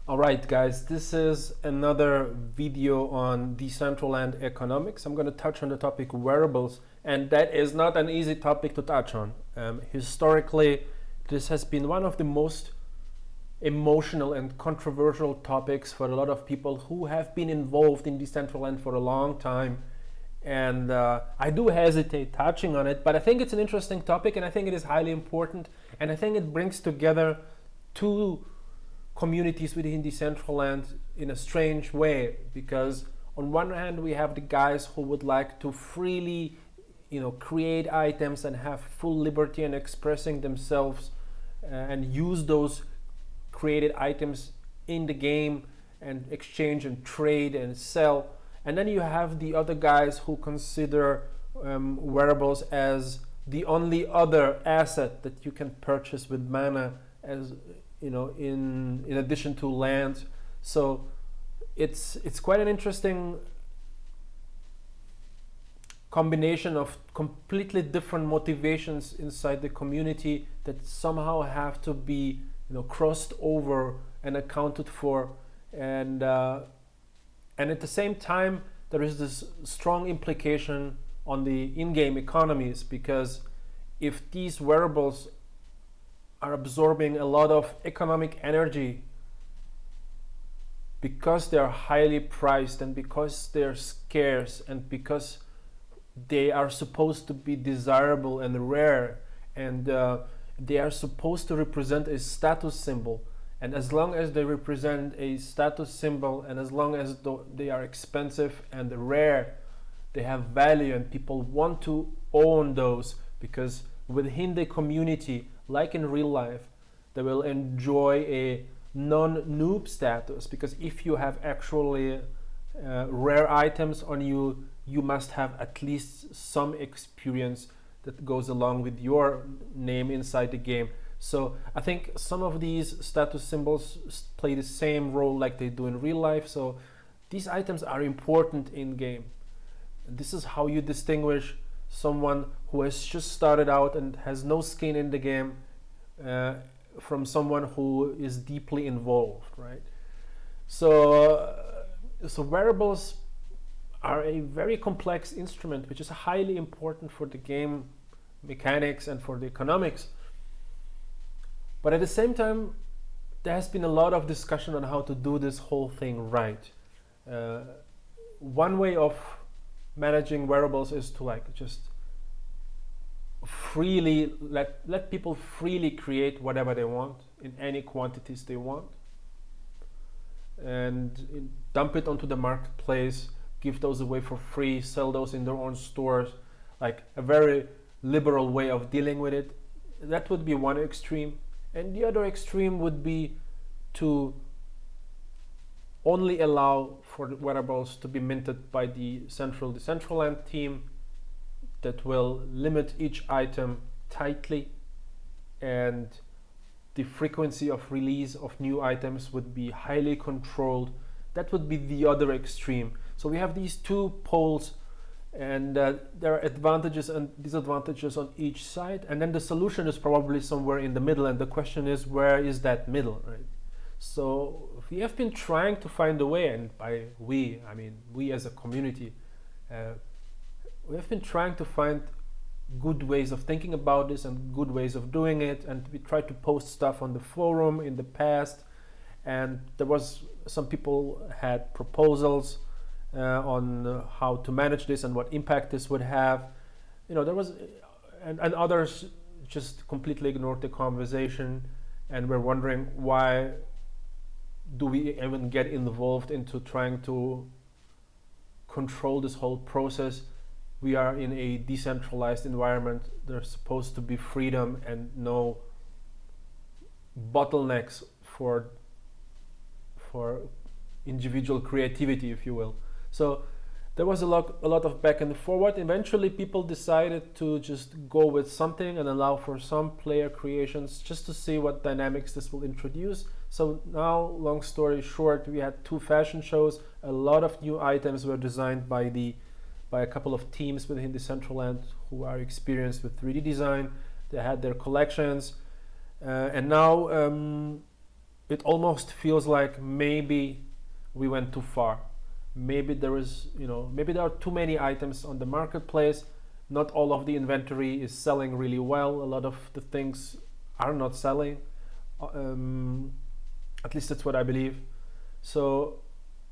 Alright guys, this is another video on Decentraland Economics. I'm going to touch on the topic wearables, and that is not an easy topic to touch on. Historically, this has been one of the most emotional and controversial topics for a lot of people who have been involved in Decentraland for a long time. And I do hesitate touching on it, but I think it's an interesting topic and I think it is highly important, and I think it brings together two communities within Decentraland in a strange way, because on one hand we have the guys who would like to freely create items and have full liberty in expressing themselves and use those created items in the game and exchange and trade and sell. And then you have the other guys who consider wearables as the only other asset that you can purchase with mana, as in addition to land. So it's quite an interesting combination of completely different motivations inside the community that somehow have to be crossed over and accounted for, and at the same time there is this strong implication on the in-game economies, because if these wearables are absorbing a lot of economic energy because they are highly priced and because they are scarce and because they are supposed to be desirable and rare, and they are supposed to represent a status symbol, and as long as they represent a status symbol and as long as they are expensive and rare, they have value and people want to own those, because within the community, like in real life, they will enjoy a non-noob status, because if you have actually rare items on you, you must have at least some experience that goes along with your name inside the game. So I think some of these status symbols play the same role like they do in real life. So these items are important in game. This is how you distinguish someone who has just started out and has no skin in the game from someone who is deeply involved, right? So wearables are a very complex instrument which is highly important for the game mechanics and for the economics. But at the same time, there has been a lot of discussion on how to do this whole thing right. One way of managing wearables is to just freely let people freely create whatever they want in any quantities they want, and dump it onto the marketplace, give those away for free, sell those in their own stores, like a very liberal way of dealing with it. That would be one extreme. And the other extreme would be to only allow for the wearables to be minted by the central Decentraland team that will limit each item tightly, and the frequency of release of new items would be highly controlled. That would be the other extreme. So we have these two poles, and there are advantages and disadvantages on each side, and then the solution is probably somewhere in the middle, and the question is, where is that middle, right? So we have been trying to find a way, and by we, I mean we as a community, we have been trying to find good ways of thinking about this and good ways of doing it, and we tried to post stuff on the forum in the past, and there was some people had proposals on how to manage this and what impact this would have. There was, and others just completely ignored the conversation and were wondering, why do we even get involved into trying to control this whole process? We are in a decentralized environment. There's supposed to be freedom and no bottlenecks for individual creativity, if you will. So there was a lot of back and forward. Eventually people decided to just go with something and allow for some player creations just to see what dynamics this will introduce. So now, long story short, we had two fashion shows. A lot of new items were designed by a couple of teams within Decentraland who are experienced with 3D design. They had their collections, and now it almost feels like maybe we went too far. Maybe there is, maybe there are too many items on the marketplace. Not all of the inventory is selling really well. A lot of the things are not selling. At least that's what I believe. So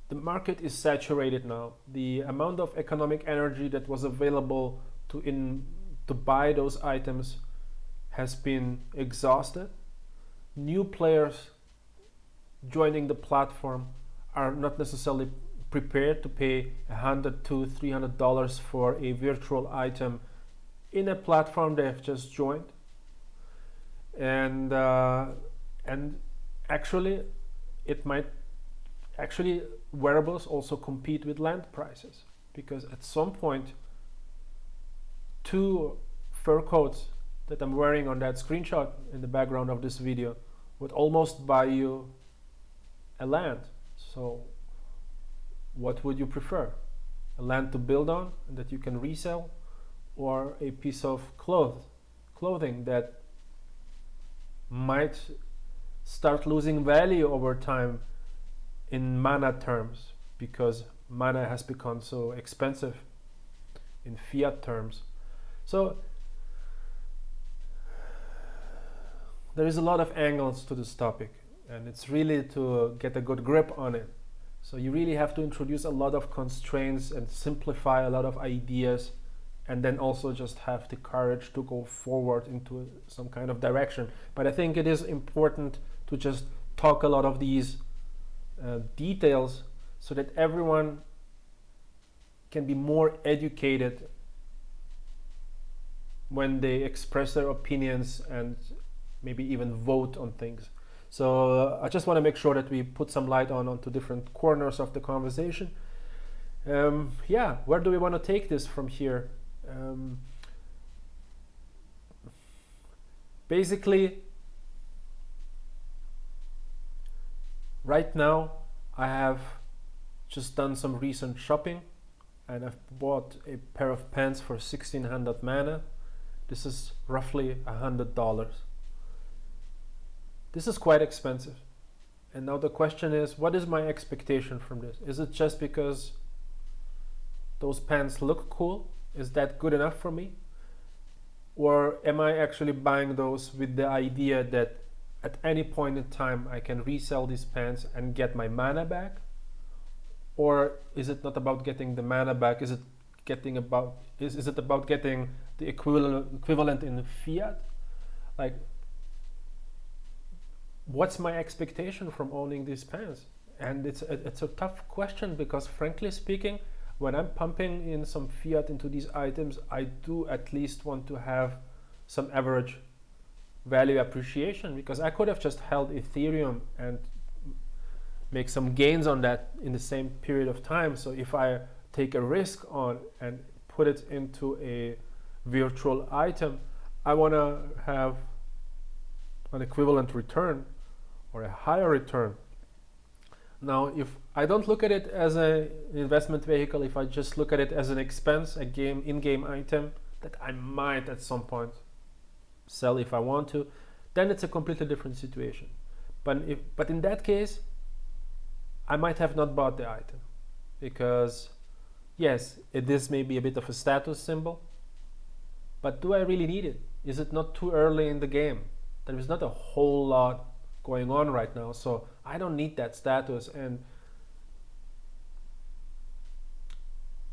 the market is saturated now. The amount of economic energy that was available to buy those items has been exhausted. New players joining the platform are not necessarily prepared to pay $100 to $300 for a virtual item in a platform they have just joined. And actually, wearables also compete with land prices, because at some point, 2 fur coats that I'm wearing on that screenshot in the background of this video would almost buy you a land. So what would you prefer? A land to build on and that you can resell, or a piece of clothing that might start losing value over time in mana terms, because mana has become so expensive in fiat terms. So there is a lot of angles to this topic, and it's really to get a good grip on it. So you really have to introduce a lot of constraints and simplify a lot of ideas, and then also just have the courage to go forward into some kind of direction. But I think it is important to just talk a lot of these details so that everyone can be more educated when they express their opinions and maybe even vote on things. So I just want to make sure that we put some light onto different corners of the conversation. Where do we want to take this from here? Basically, right now I have just done some recent shopping, and I've bought a pair of pants for 1600 mana. This is roughly $100. This is quite expensive. And now the question is, what is my expectation from this? Is it just because those pants look cool? Is that good enough for me? Or am I actually buying those with the idea that at any point in time I can resell these pants and get my mana back? Or is it not about getting the mana back? Is it about getting the equivalent in fiat? Like, what's my expectation from owning these pants? And it's a tough question, because frankly speaking, when I'm pumping in some fiat into these items, I do at least want to have some average value appreciation, because I could have just held Ethereum and make some gains on that in the same period of time. So if I take a risk on and put it into a virtual item, I want to have an equivalent return or a higher return. Now, if I don't look at it as an investment vehicle, if I just look at it as an expense, in-game item that I might at some point sell if I want to, then it's a completely different situation. But in that case, I might have not bought the item, because yes, it is maybe a bit of a status symbol, but do I really need it? Is it not too early in the game? There is not a whole lot going on right now, so I don't need that status, and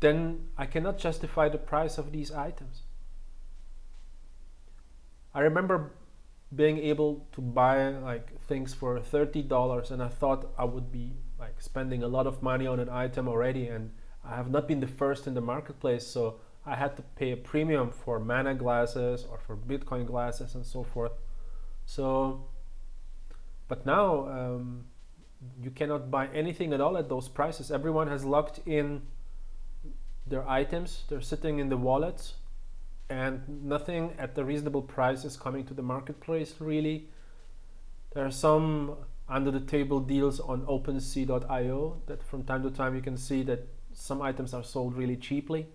then I cannot justify the price of these items. I remember being able to buy like things for $30, and I thought I would be like spending a lot of money on an item already, and I have not been the first in the marketplace, so I had to pay a premium for mana glasses or for Bitcoin glasses and so forth. So, but now you cannot buy anything at all at those prices. Everyone has locked in their items, they're sitting in the wallets, and nothing at the reasonable price is coming to the marketplace really. There are some under the table deals on OpenSea.io that from time to time you can see that some items are sold really cheaply,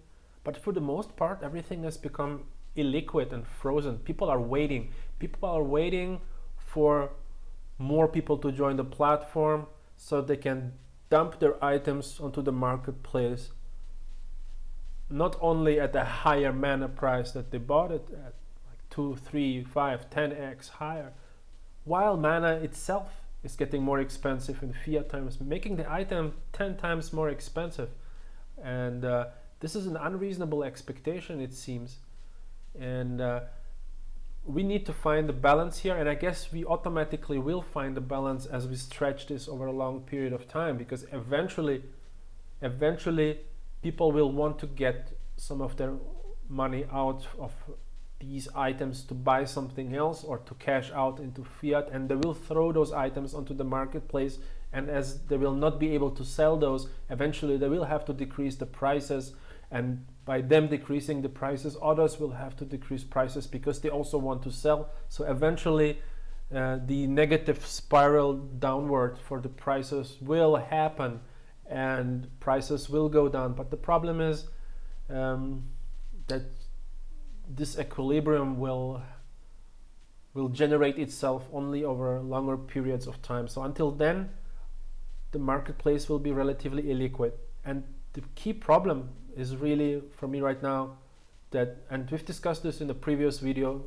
but for the most part everything has become illiquid and frozen. People are waiting for more people to join the platform so they can dump their items onto the marketplace, not only at a higher mana price that they bought it at, like 2, 3, 5, 10x higher, while mana itself is getting more expensive in fiat terms, making the item 10 times more expensive. And this is an unreasonable expectation, it seems. And we need to find the balance here, and I guess we automatically will find the balance as we stretch this over a long period of time, because eventually people will want to get some of their money out of these items to buy something else or to cash out into fiat, and they will throw those items onto the marketplace, and as they will not be able to sell those, eventually they will have to decrease the prices, and by them decreasing the prices, others will have to decrease prices because they also want to sell. So eventually the negative spiral downward for the prices will happen and prices will go down. But the problem is that this equilibrium will generate itself only over longer periods of time. So until then, the marketplace will be relatively illiquid. And the key problem is really, for me right now, that, and we've discussed this in the previous video,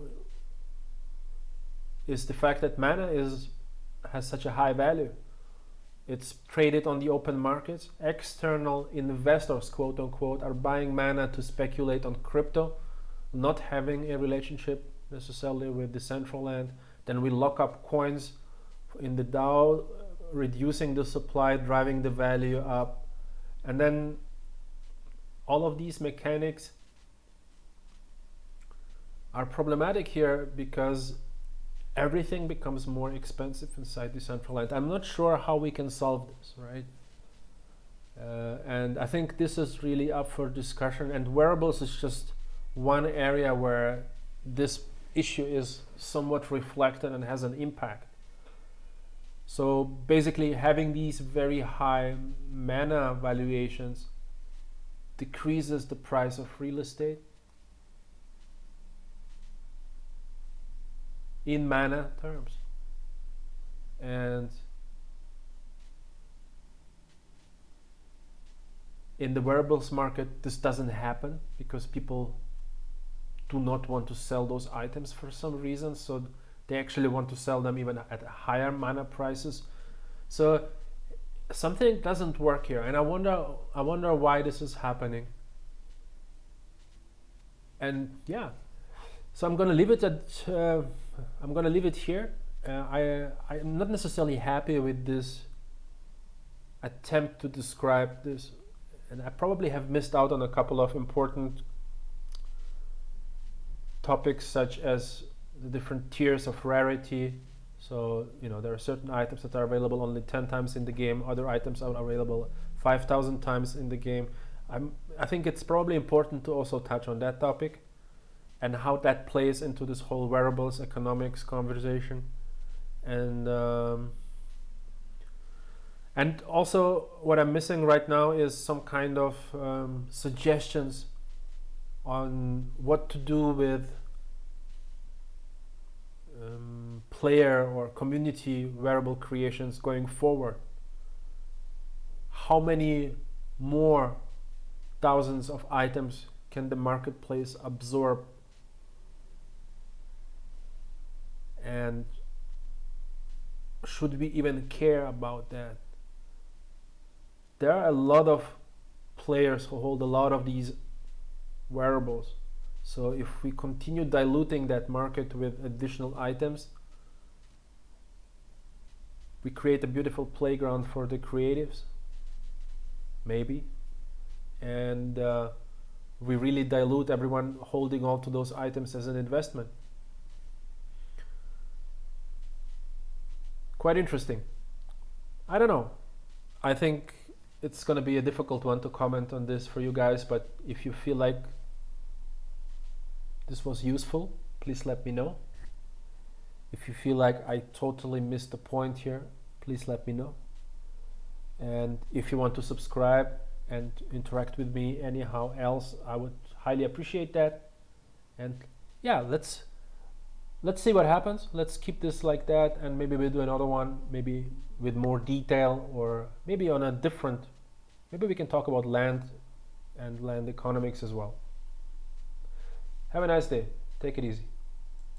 is the fact that mana has such a high value. It's traded on the open markets. External investors, quote unquote, are buying mana to speculate on crypto, not having a relationship necessarily with Decentraland. Then we lock up coins in the DAO, reducing the supply, driving the value up. And then all of these mechanics are problematic here because everything becomes more expensive inside Decentraland. I'm not sure how we can solve this, right? And I think this is really up for discussion, and wearables is just one area where this issue is somewhat reflected and has an impact. So basically having these very high mana valuations decreases the price of real estate in mana terms. And in the wearables market, this doesn't happen because people do not want to sell those items for some reason. So they actually want to sell them even at higher mana prices. So something doesn't work here, and I wonder why this is happening. And yeah, so I'm gonna leave it at I'm gonna leave it here. I'm not necessarily happy with this attempt to describe this, and I probably have missed out on a couple of important topics, such as the different tiers of rarity. So, there are certain items that are available only 10 times in the game, other items are available 5,000 times in the game. I think it's probably important to also touch on that topic and how that plays into this whole wearables economics conversation. And also what I'm missing right now is some kind of suggestions on what to do with player or community wearable creations going forward. How many more thousands of items can the marketplace absorb? And should we even care about that? There are a lot of players who hold a lot of these wearables. So if we continue diluting that market with additional items, we create a beautiful playground for the creatives, maybe, and we really dilute everyone holding on to those items as an investment. Quite interesting. I don't know. I think it's going to be a difficult one to comment on this for you guys, but if you feel like this was useful, please let me know. If you feel like I totally missed the point here, please let me know. And if you want to subscribe and interact with me anyhow else, I would highly appreciate that. And yeah, let's let's see what happens. Let's keep this like that, and maybe we'll do another one, maybe with more detail, or maybe on a different, maybe we can talk about land and land economics as well. Have a nice day. Take it easy.